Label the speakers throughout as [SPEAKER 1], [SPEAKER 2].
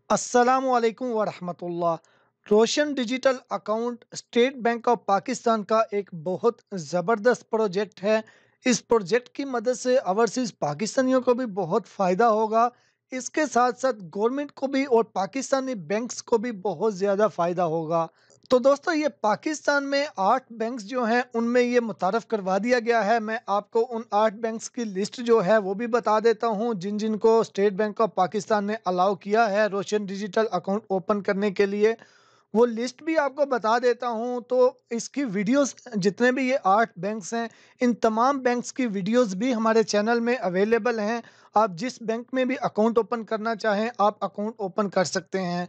[SPEAKER 1] अस्सलामुअलैकुम वरहमतुल्लाह। Roshan digital account State Bank of Pakistan का एक बहुत ज़बरदस्त प्रोजेक्ट है। इस प्रोजेक्ट की मदद से ओवरसीज़ पाकिस्तानियों को भी बहुत फ़ायदा होगा। इसके साथ साथ गवर्नमेंट को भी और पाकिस्तानी बैंक्स को भी बहुत ज़्यादा फ़ायदा होगा। तो दोस्तों, ये पाकिस्तान में 8 बैंक्स जो हैं उनमें ये मुतारफ़ करवा दिया गया है। मैं आपको उन 8 बैंक्स की लिस्ट जो है वो भी बता देता हूँ, जिन को स्टेट बैंक ऑफ पाकिस्तान ने अलाउ किया है रोशन डिजिटल अकाउंट ओपन करने के लिए। वो लिस्ट भी आपको बता देता हूँ। तो इसकी वीडियोस, जितने भी ये 8 बैंक्स हैं, इन तमाम बैंक्स की वीडियोस भी हमारे चैनल में अवेलेबल हैं। आप जिस बैंक में भी अकाउंट ओपन करना चाहें, आप अकाउंट ओपन कर सकते हैं।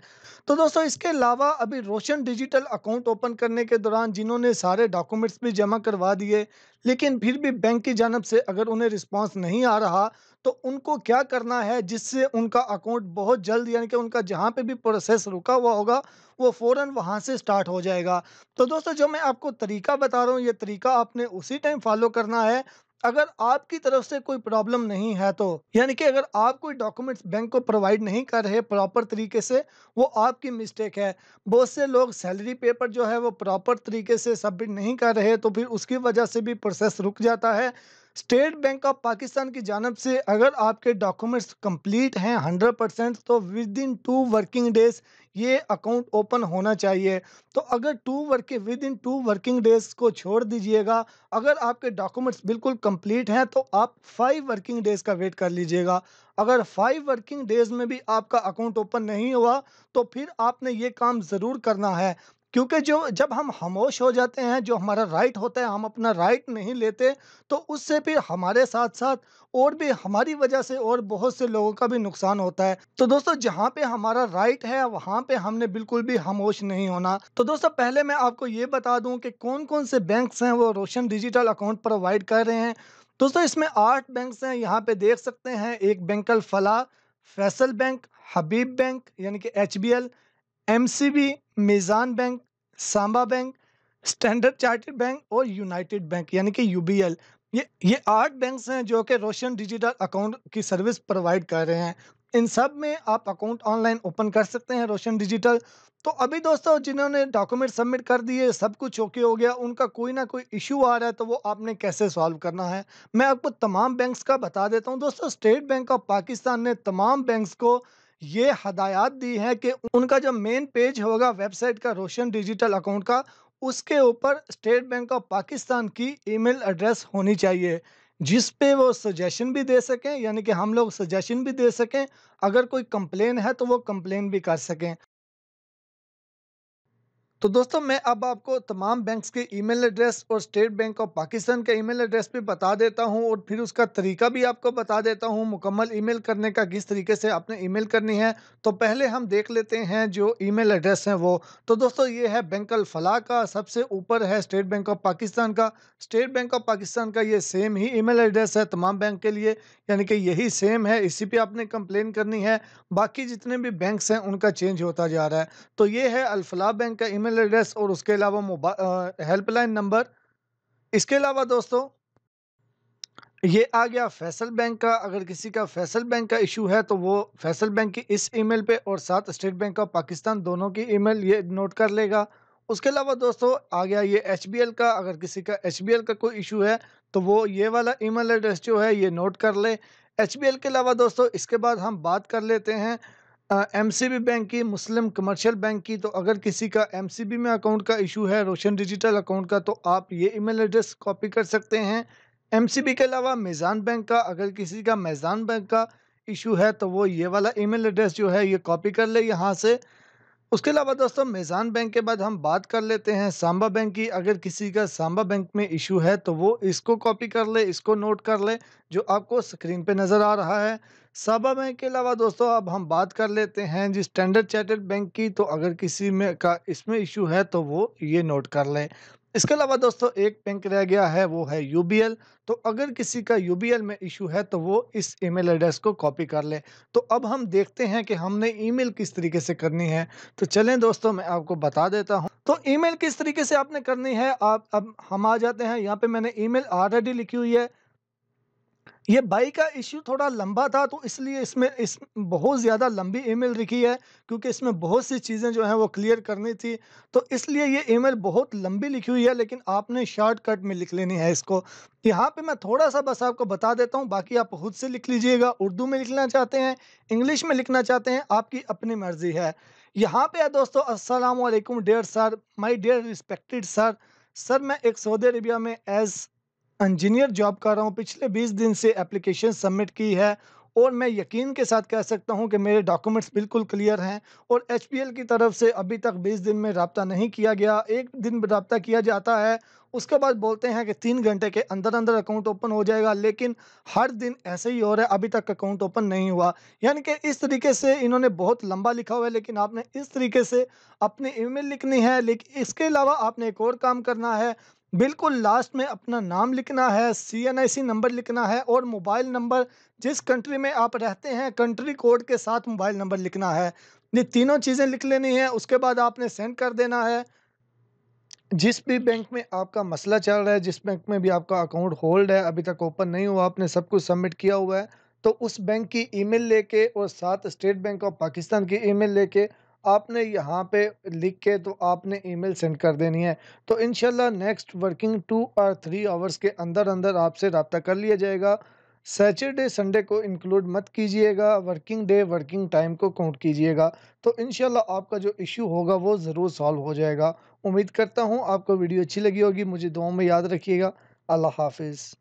[SPEAKER 1] तो दोस्तों, इसके अलावा अभी रोशन डिजिटल अकाउंट ओपन करने के दौरान जिन्होंने सारे डॉक्यूमेंट्स भी जमा करवा दिए, लेकिन फिर भी बैंक की जानब से अगर उन्हें रिस्पांस नहीं आ रहा, तो उनको क्या करना है जिससे उनका अकाउंट बहुत जल्द, यानी कि उनका जहाँ पे भी प्रोसेस रुका हुआ होगा, वो फ़ौरन वहाँ से स्टार्ट हो जाएगा। तो दोस्तों, जो मैं आपको तरीका बता रहा हूँ, ये तरीका आपने उसी टाइम फ़ॉलो करना है। अगर आपकी तरफ से कोई प्रॉब्लम नहीं है तो, यानी कि अगर आप कोई डॉक्यूमेंट्स बैंक को प्रोवाइड नहीं कर रहे प्रॉपर तरीके से, वो आपकी मिस्टेक है। बहुत से लोग सैलरी पेपर जो है वो प्रॉपर तरीके से सबमिट नहीं कर रहे, तो फिर उसकी वजह से भी प्रोसेस रुक जाता है। स्टेट बैंक ऑफ पाकिस्तान की जानब से अगर आपके डॉक्यूमेंट्स कंप्लीट हैं 100%, तो विद इन 2 वर्किंग डेज़ ये अकाउंट ओपन होना चाहिए। तो अगर विद इन 2 वर्किंग डेज़ को छोड़ दीजिएगा। अगर आपके डॉक्यूमेंट्स बिल्कुल कंप्लीट हैं तो आप 5 वर्किंग डेज़ का वेट कर लीजिएगा। अगर 5 वर्किंग डेज़ में भी आपका अकाउंट ओपन नहीं हुआ, तो फिर आपने ये काम ज़रूर करना है। क्योंकि जो जब हम खामोश हो जाते हैं, जो हमारा राइट होता है, हम अपना राइट नहीं लेते, तो उससे फिर हमारे साथ-साथ और भी हमारी वजह से और बहुत से लोगों का भी नुकसान होता है। तो दोस्तों, जहाँ पे हमारा राइट है, वहाँ पे हमने बिल्कुल भी खामोश नहीं होना। तो दोस्तों, पहले मैं आपको ये बता दूँ कि कौन-कौन से बैंक्स हैं वो रोशन डिजिटल अकाउंट प्रोवाइड कर रहे हैं। दोस्तों, इसमें 8 बैंक्स हैं, यहाँ पे देख सकते हैं। एक bank Al Falah, Faysal Bank, Habib Bank यानी कि HBL, MCB, Meezan Bank, Samba Bank, Standard Chartered Bank और यूनाइटेड बैंक यानी कि यूबीएल। ये 8 बैंक्स हैं जो कि रोशन डिजिटल अकाउंट की सर्विस प्रोवाइड कर रहे हैं। इन सब में आप अकाउंट ऑनलाइन ओपन कर सकते हैं रोशन डिजिटल। तो अभी दोस्तों, जिन्होंने डॉक्यूमेंट सबमिट कर दिए, सब कुछ ओके हो गया, उनका कोई ना कोई इश्यू आ रहा है, तो वो आपने कैसे सॉल्व करना है, मैं आपको तमाम बैंक्स का बता देता हूँ। दोस्तों, स्टेट बैंक ऑफ पाकिस्तान ने तमाम बैंक्स को ये हदायत दी है कि उनका जो मेन पेज होगा वेबसाइट का रोशन डिजिटल अकाउंट का, उसके ऊपर स्टेट बैंक ऑफ पाकिस्तान की ईमेल एड्रेस होनी चाहिए, जिस पे वो सजेशन भी दे सकें, यानी कि हम लोग सजेशन भी दे सकें। अगर कोई कंप्लेन है तो वो कंप्लेन भी कर सकें। तो दोस्तों, मैं अब आपको तमाम बैंक्स के ईमेल एड्रेस और स्टेट बैंक ऑफ पाकिस्तान का ईमेल एड्रेस भी बता देता हूं, और फिर उसका तरीका भी आपको बता देता हूं, मुकम्मल ईमेल करने का, किस तरीके से आपने ईमेल करनी है। तो पहले हम देख लेते हैं जो ईमेल एड्रेस है वो। तो दोस्तों, ये है बैंक अल फलाह का, सबसे ऊपर है स्टेट बैंक ऑफ पाकिस्तान का। स्टेट बैंक ऑफ पाकिस्तान का ये सेम ही ईमेल एड्रेस है तमाम बैंक के लिए, यानी कि यही सेम है, इसी पे आपने कंप्लेन करनी है। बाकी जितने भी बैंक्स हैं उनका चेंज होता जा रहा है। तो ये है अल फलाह बैंक का ईमेल एड्रेस, और उसके अलावा हेल्पलाइन नंबर। इसके अलावा दोस्तों, ये आ गया फैसल बैंक का। अगर किसी का फैसल बैंक का इशू है तो वो फैसल बैंक की इस ईमेल पे और साथ स्टेट बैंक ऑफ पाकिस्तान दोनों की ईमेल ये नोट कर लेगा। उसके अलावा दोस्तों, आ गया ये एचबीएल का। अगर किसी का एचबीएल का कोई इशू है तो वो ये वाला ईमेल एड्रेस जो है ये नोट कर ले। एचबीएल के अलावा दोस्तों, इसके बाद हम बात कर लेते हैं एमसीबी बैंक की, मुस्लिम कमर्शियल बैंक की। तो अगर किसी का एमसीबी में अकाउंट का इशू है, रोशन डिजिटल अकाउंट का, तो आप ये ईमेल एड्रेस कॉपी कर सकते हैं। एमसीबी के अलावा मीज़ान बैंक का, अगर किसी का मीज़ान बैंक का इशू है तो वो ये वाला ईमेल एड्रेस जो है ये कॉपी कर ले यहाँ से। उसके अलावा दोस्तों, मीज़ान बैंक के बाद हम बात कर लेते हैं सांबा बैंक की। अगर किसी का सांबा बैंक में इशू है तो वो इसको कॉपी कर ले, इसको नोट कर ले, जो आपको स्क्रीन पे नज़र आ रहा है। सांबा बैंक के अलावा दोस्तों, अब हम बात कर लेते हैं जी स्टैंडर्ड चार्टर्ड बैंक की। तो अगर किसी में का इसमें इशू है तो वो ये नोट कर लें। इसके अलावा दोस्तों, एक बैंक रह गया है, वो है यूबीएल। तो अगर किसी का यूबीएल में इशू है तो वो इस ईमेल एड्रेस को कॉपी कर ले। तो अब हम देखते हैं कि हमने ईमेल किस तरीके से करनी है। तो चलें दोस्तों, मैं आपको बता देता हूँ। तो ईमेल किस तरीके से आपने करनी है, आप अब हम आ जाते हैं यहाँ पे। मैंने ईमेल ऑलरेडी लिखी हुई है। ये बाई का इश्यू थोड़ा लंबा था, तो इसलिए इसमें इस बहुत ज़्यादा लंबी ईमेल लिखी है, क्योंकि इसमें बहुत सी चीज़ें जो हैं वो क्लियर करनी थी। तो इसलिए ये ईमेल बहुत लंबी लिखी हुई है, लेकिन आपने शॉर्टकट में लिख लेनी है इसको। यहाँ पे मैं थोड़ा-सा बस आपको बता देता हूँ, बाकी आप खुद से लिख लीजिएगा। उर्दू में लिखना चाहते हैं, इंग्लिश में लिखना चाहते हैं, आपकी अपनी मर्ज़ी है। यहाँ पे है दोस्तों, अस्सलाम वालेकुम dear sir, my dear respected sir. Sir, मैं एक सऊदी अरेबिया में इंजीनियर जॉब कर रहा हूँ। पिछले 20 दिन से एप्लीकेशन सबमिट की है और मैं यकीन के साथ कह सकता हूँ कि मेरे डॉक्यूमेंट्स बिल्कुल क्लियर हैं, और एचपीएल की तरफ से अभी तक 20 दिन में राब्ता नहीं किया गया। 1 दिन राब्ता किया जाता है, उसके बाद बोलते हैं कि 3 घंटे के अंदर-अंदर अकाउंट ओपन हो जाएगा, लेकिन हर दिन ऐसे ही हो रहा है, अभी तक अकाउंट ओपन नहीं हुआ। यानी कि इस तरीके से इन्होंने बहुत लंबा लिखा हुआ है, लेकिन आपने इस तरीके से अपनी ईमेल लिखनी है। लेकिन इसके अलावा आपने एक और काम करना है, बिल्कुल लास्ट में अपना नाम लिखना है, सीएनआईसी नंबर लिखना है, और मोबाइल नंबर, जिस कंट्री में आप रहते हैं, कंट्री कोड के साथ मोबाइल नंबर लिखना है। ये तीनों चीज़ें लिख लेनी है, उसके बाद आपने सेंड कर देना है। जिस भी बैंक में आपका मसला चल रहा है, जिस बैंक में भी आपका अकाउंट होल्ड है, अभी तक ओपन नहीं हुआ, आपने सब कुछ सबमिट किया हुआ है, तो उस बैंक की ईमेल लेके और साथ स्टेट बैंक ऑफ पाकिस्तान की ईमेल लेके आपने यहाँ पे लिख के तो आपने ईमेल सेंड कर देनी है। तो इंशाल्लाह नेक्स्ट वर्किंग 2 और 3 आवर्स के अंदर-अंदर आपसे राब्ता कर लिया जाएगा। सैटरडे, संडे को इंक्लूड मत कीजिएगा, वर्किंग डे, वर्किंग टाइम को काउंट कीजिएगा। तो इंशाल्लाह आपका जो इश्यू होगा वो ज़रूर सॉल्व हो जाएगा। उम्मीद करता हूँ आपको वीडियो अच्छी लगी होगी। मुझे दुआओं में याद रखिएगा। अल्लाह हाफ़िज़।